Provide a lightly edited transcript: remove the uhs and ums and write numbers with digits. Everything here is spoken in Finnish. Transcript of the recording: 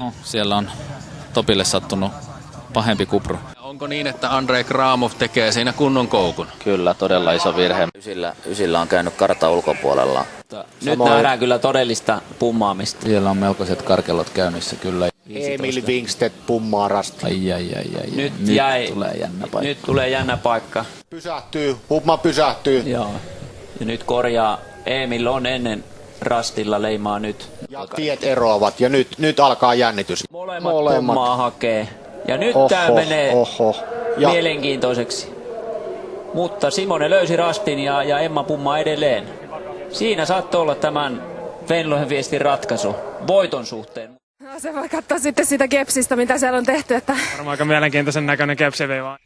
No, siellä on Topille sattunut pahempi kupru. Onko niin, että Andrei Kramov tekee siinä kunnon koukun? Kyllä, todella iso virhe. Ysillä on käynyt kartan ulkopuolella. Nyt nähdään kyllä todellista pummaamista. Siellä on melkoiset karkelot käynnissä kyllä. Emil Wingstedt pummaa Rasti. Ai. Nyt tulee jännä paikka. Nyt tulee jännä paikka. Pysähtyy, Pumma pysähtyy. Joo. Ja nyt korjaa. Emil on ennen Rastilla leimaa nyt. Ja tiet eroavat ja nyt alkaa jännitys. Molemmat pummaa hakee. Ja nyt tää menee mielenkiintoiseksi. Mutta Simone löysi Rastin ja Emma pummaa edelleen. Siinä saattoi olla tämän Venlohen viestin ratkaisu voiton suhteen. No, se voi katsoa sitten siitä kepsistä, mitä siellä on tehty. Että... Varmaan aika mielenkiintoisen näköinen kepsi vei vaan.